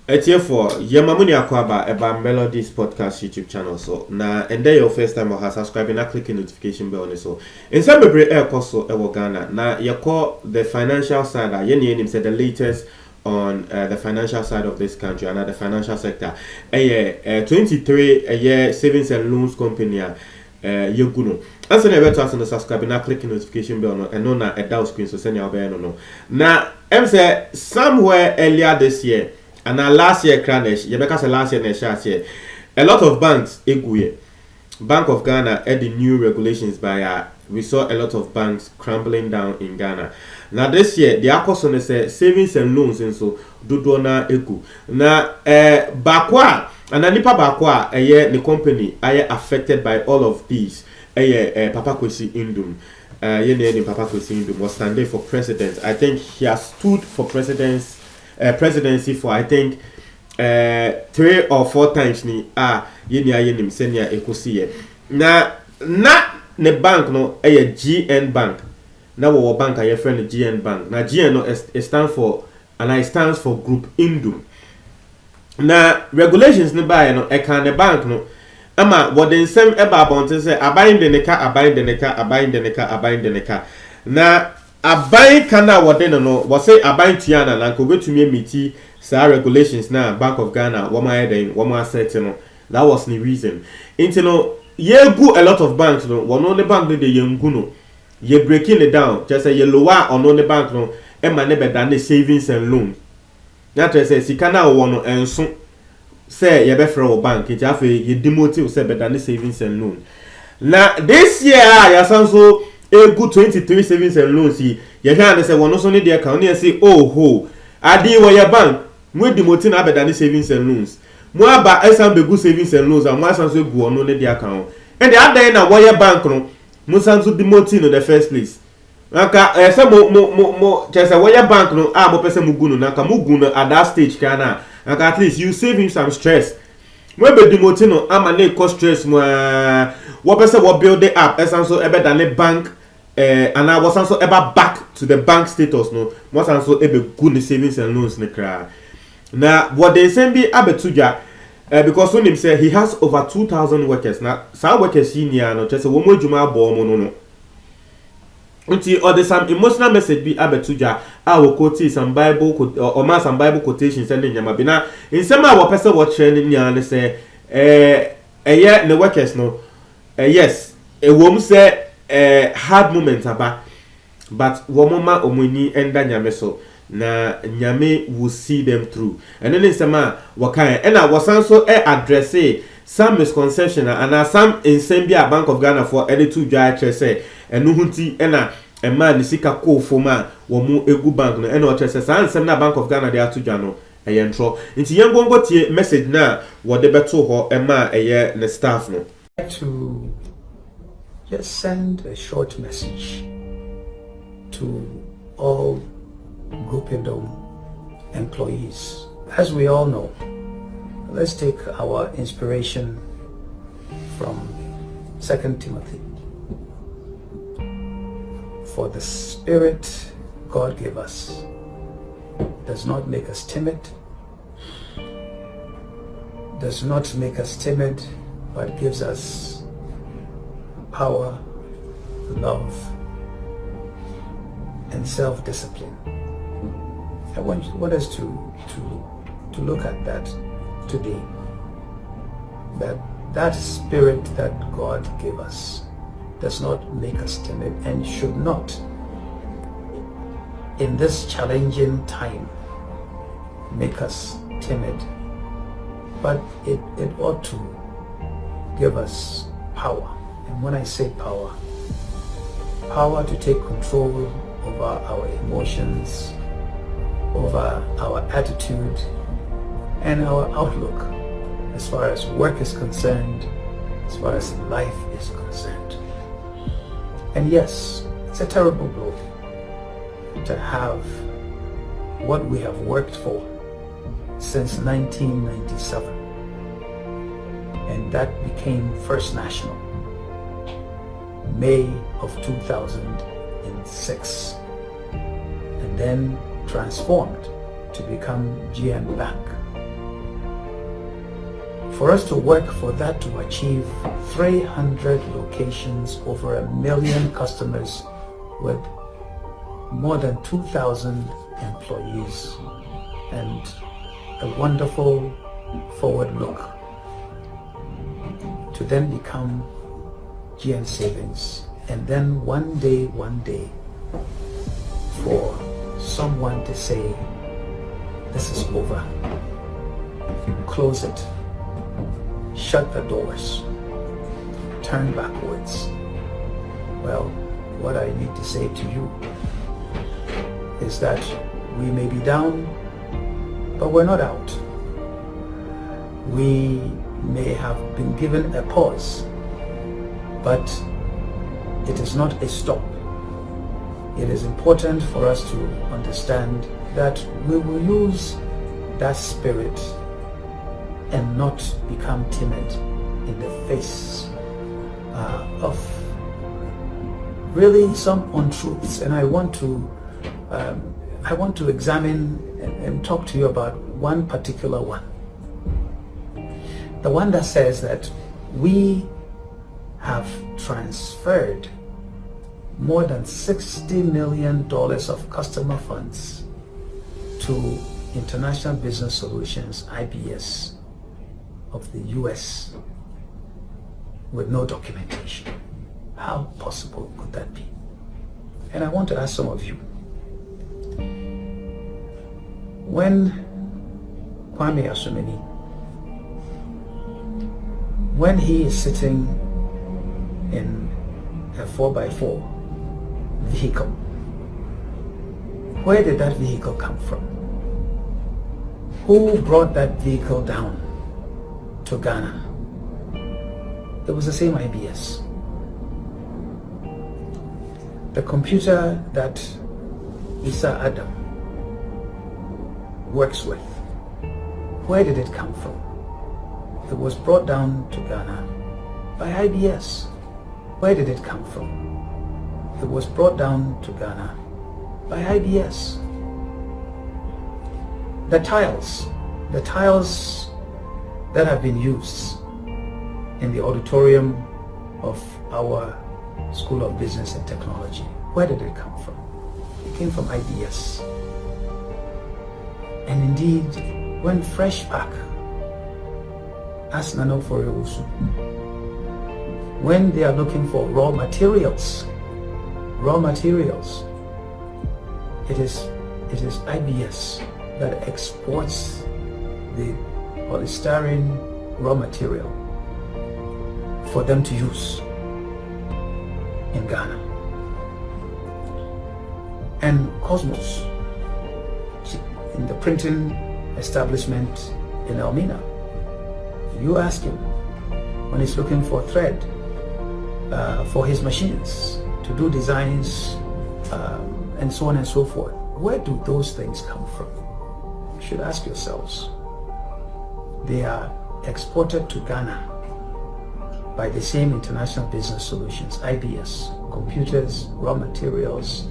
It's here for Yamamuni Akwaba about Melodies podcast YouTube channel. So now and then your first time or has subscribing and clicking notification bell on it. So in some very air course Ghana. Now you call the financial side said the latest on the financial side of this country and the financial sector. 23 a year savings and loans company Yoguno. Answer never to us on the subscribe and click notification bell and no na a down screen so send your bell no. Now I'm say somewhere earlier this year. And now last year, last year, a lot of banks, Bank of Ghana, had the new regulations by we saw a lot of banks crumbling down in Ghana. Now this year, the Akosone said savings and loans and so do na egu. Now bakwa and nipa bakwa the company are affected by all of these. Papa Kwesi Ndoum. Papa Kwesi Ndoum was standing for president. I think he has stood for presidency for I think 3 or 4 times ni yenim senior ekosi na ne bank no GN bank na wo bank a friend GN bank na GN no it stands for Group Ndoum na regulations ne buy no e kan the bank no ama what den sem eba abonte say abayin de neka na abayin kana wode no was say abayin tiana na ko betumi emiti sa regulations na Bank of Ghana woma set no that was the reason into no ye go a lot of banks no one on the bank no dey yengu no ye breaking it down just say ye lower on the bank no e ma ne be than savings and loan na to say sika na wo no enso say ye be frɛ wo bank it afa ye demote say be than savings and loan na this year ya sanso a good 23 savings and loans. You can say one also need the account and say, oh ho, adi wa your bank. Mwe demoting abe than savings and loans. Mwa ba esan be good savings and loans and mwa sanso go on the account. And the other na wire bank no, mwa sanso demoting in the first place. Naka say mo just a wire bank no mo pese muguno naka muguno at that stage kana. Naka at least you save him some stress. Mwe be demoting no ama ne cause stress mwa. What person will build it up esan so ebe than the bank. And I was also ever back to the bank status no was also ebe good savings and loans ne kra now what they send be abetuja because when him say he has over 2,000 workers now some workers senior no just one more juma bo mo no until or the some emotional message be abetuja I will quote some bible or some bible quotations and nyama bi na in some our person what training nya say yeah the workers no yes a woman say hard moments about but womoma omuni enda nyame so na nyame will see them through and then sama wakan and I was also address some misconception and some in Sambia Bank of Ghana for any two dry say and no hunti ena a man sika ko foma womu egu bank no and what say and some na Bank of Ghana they are to jano a yentro nti yengo ngotie message na wo de beto ho ema eye ne staff no to just send a short message to all Group Ndoum employees. As we all know, let's take our inspiration from 2 Timothy. For the spirit God gave us does not make us timid, but gives us power, love, and self-discipline. I want us to look at that today. That spirit that God gave us does not make us timid and should not, in this challenging time, make us timid. But it ought to give us power. And when I say power to take control over our emotions, over our attitude, and our outlook as far as work is concerned, as far as life is concerned. And yes, it's a terrible blow to have what we have worked for since 1997, and that became First National May of 2006, and then transformed to become GN Bank for us to work for that to achieve 300 locations, over 1 million customers with more than 2,000 employees, and a wonderful forward look to then become GN Savings, and then one day for someone to say, this is over, close it, shut the doors, turn backwards. Well, what I need to say to you is that we may be down, but we're not out. We may have been given a pause, but it is not a stop. It is important for us to understand that we will use that spirit and not become timid in the face of really some untruths. And I want to examine and talk to you about one particular one. The one that says that we have transferred more than $60 million of customer funds to International Business Solutions, IBS, of the US with no documentation. How possible could that be? And I want to ask some of you, when Kwame Asumeni, when he is sitting in a 4x4 vehicle, where did that vehicle come from? Who brought that vehicle down to Ghana? It was the same IBS. The computer that Isa Adam works with, where did it come from? It was brought down to Ghana by IBS. Where did it come from? It was brought down to Ghana by IBS. The tiles that have been used in the auditorium of our School of Business and Technology, where did it come from? It came from IBS. And indeed, when Freshpack asked Nano for when they are looking for raw materials, it is IBS that exports the polystyrene raw material for them to use in Ghana. And Cosmos, in the printing establishment in Elmina, you ask him when he's looking for thread for his machines to do designs and so on and so forth, where do those things come from? You should ask yourselves. They are exported to Ghana by the same International Business Solutions, IBS, computers, raw materials,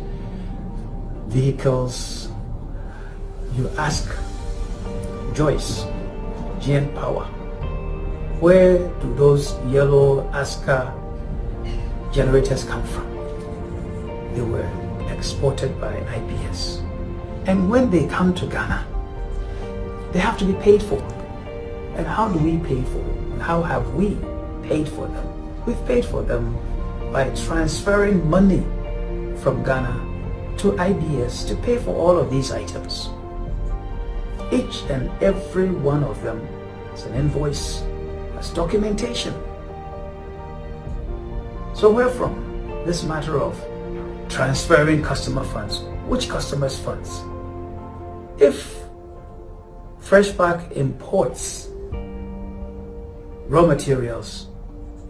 vehicles. You ask Joyce, GN Power, where do those yellow Aska generators come from? They were exported by IBS. And when they come to Ghana, they have to be paid for. And how do we pay for them? And how have we paid for them? We've paid for them by transferring money from Ghana to IBS to pay for all of these items. Each and every one of them is an invoice, as documentation. So where from this matter of transferring customer funds? Which customers' funds? If Freshpack imports raw materials,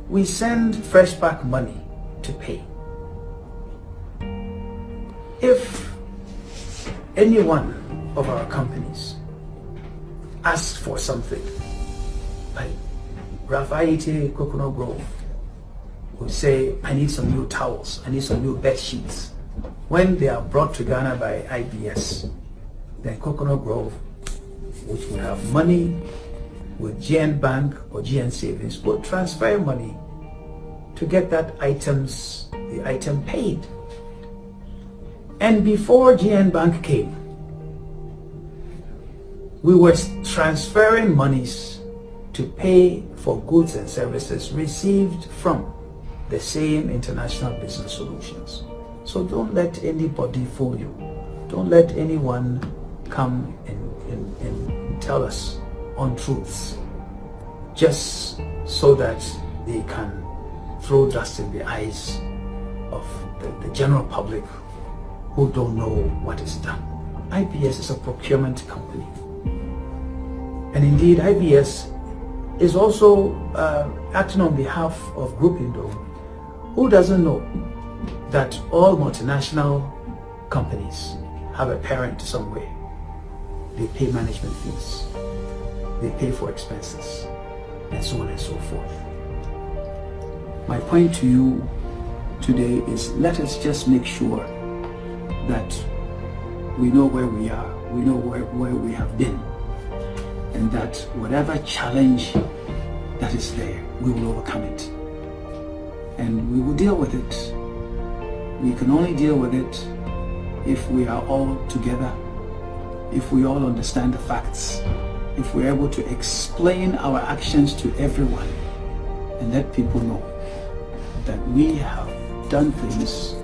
we send Freshpack money to pay. If any one of our companies asks for something, like Rafaite Coconut Grove would say, I need some new towels, I need some new bed sheets. When they are brought to Ghana by IBS, then Coconut Grove, which will have money with GN Bank or GN Savings would transfer money to get the item paid. And before GN Bank came, we were transferring monies to pay for goods and services received from the same international business solutions. So don't let anybody fool you. Don't let anyone come and tell us untruths just so that they can throw dust in the eyes of the general public who don't know what is done. IBS is a procurement company. And indeed, IBS is also acting on behalf of Group Ndoum. Who doesn't know that all multinational companies have a parent somewhere? They pay management fees, they pay for expenses, and so on and so forth. My point to you today is, let us just make sure that we know where we are, we know where we have been, and that whatever challenge that is there, we will overcome it. And we will deal with it. We can only deal with it if we are all together, if we all understand the facts, if we're able to explain our actions to everyone and let people know that we have done things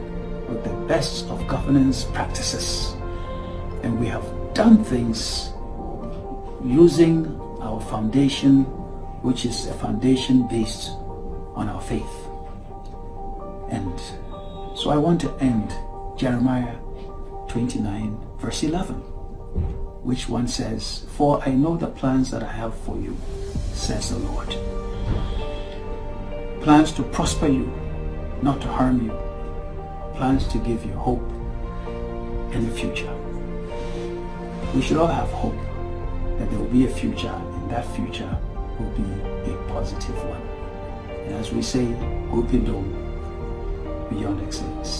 with the best of governance practices, and we have done things using our foundation, which is a foundation based on our faith. And so I want to end Jeremiah 29 verse 11, which one says, "For I know the plans that I have for you, says the Lord. Plans to prosper you, not to harm you. Plans to give you hope and a future." We should all have hope that there will be a future, and that future will be a positive one. And as we say, Group Ndoum, beyond excellence.